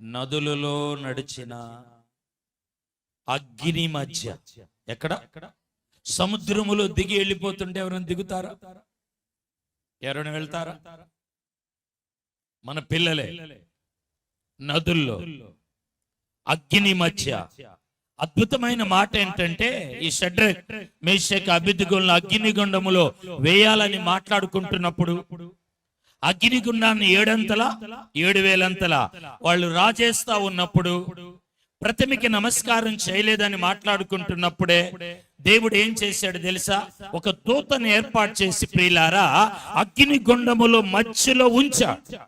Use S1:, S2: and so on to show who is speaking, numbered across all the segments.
S1: నదులలో నడిచిన అగ్ని మధ్య. ఎక్కడ? సముద్రములో దిగి వెళ్ళిపోతుంటే ఎవరైనా దిగుతారా? ఎవరైనా వెళ్తారా? మన పిల్లలే. నదుల్లో అగ్ని మధ్య. అద్భుతమైన మాట ఏంటంటే, ఈ షడ్రక్ మేషక్ అబేద్నెగోలను అగ్నిగుండములో వేయాలని మాట్లాడుకుంటున్నప్పుడు అగ్నిగుండాన్ని 7,000 వాళ్ళు రాజేస్తా ఉన్నప్పుడు, ప్రతిమకి నమస్కారం చేయలేదని మాట్లాడుకుంటున్నప్పుడే దేవుడు ఏం చేశాడు తెలుసా? ఒక దూతను ఏర్పాటు చేసి, ప్రియులారా, అగ్నిగుండములో మధ్యలో ఉంచాడు.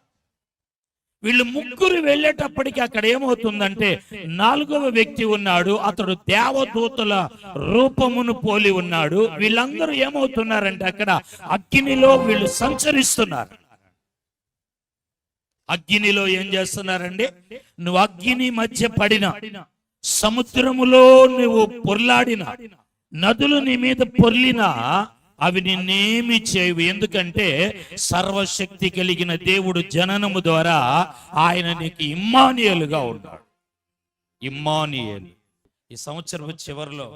S1: వీళ్ళు ముగ్గురు వెళ్ళేటప్పటికి అక్కడ ఏమవుతుందంటే, 4వ వ్యక్తి ఉన్నాడు. అతడు దేవదూతల రూపమును పోలి ఉన్నాడు. వీళ్ళందరూ ఏమవుతున్నారంటే, అక్కడ అగ్నిలో వీళ్ళు సంచరిస్తున్నారు. అగ్నిలో ఏం చేస్తున్నారండి? నువ్వు అగ్ని మధ్య పడిన, సముద్రములో నువ్వు పొర్లాడిన, నదులు నీ మీద పొర్లినా అవి నిన్నేమి చేయవు. ఎందుకంటే సర్వశక్తి కలిగిన దేవుడు జననము ద్వారా ఆయన నీకు ఇమ్మానుయేలుగా ఉన్నాడు. ఇమ్మానుయేలు. ఈ సంవత్సరం చివరిలో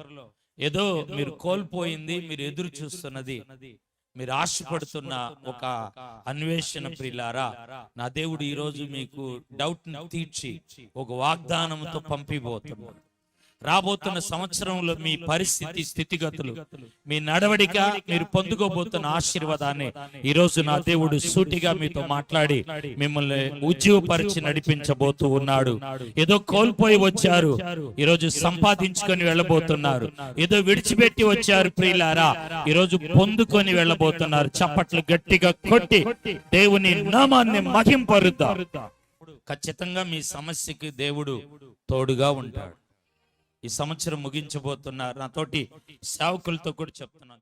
S1: ఏదో మీరు కోల్పోయింది, మీరు ఎదురు చూస్తున్నది, మీరు ఆశపడుతున్న ఒక అన్వేషణ, ప్రియులారా, నా దేవుడు ఈ రోజు మీకు డౌట్ తీర్చి ఒక వాగ్దానంతో పంపిపోతున్నాడు. రాబోతున్న సంవత్సరంలో మీ పరిస్థితి, స్థితిగతులు, మీ నడవడిక, మీరు పొందుకోబోతున్న ఆశీర్వాదాన్ని ఈ రోజు నా దేవుడు సూటిగా మీతో మాట్లాడి మిమ్మల్ని ఉజ్జీవపరిచి నడిపించబోతూ ఉన్నాడు. ఏదో కోల్పోయి వచ్చారు, ఈ రోజు సంపాదించుకొని వెళ్ళబోతున్నారు. ఏదో విడిచిపెట్టి వచ్చారు, ప్రియులారా, ఈ రోజు పొందుకొని వెళ్ళబోతున్నారు. చప్పట్లు గట్టిగా కొట్టి దేవుని నామాన్ని మహింపరుద్దాం. ఖచ్చితంగా మీ సమస్యకి దేవుడు తోడుగా ఉంటాడు. ఈ సంవత్సరం ముగించబోతున్నారు. నాతోటి సేవకులతో కూడా చెప్తున్నాను.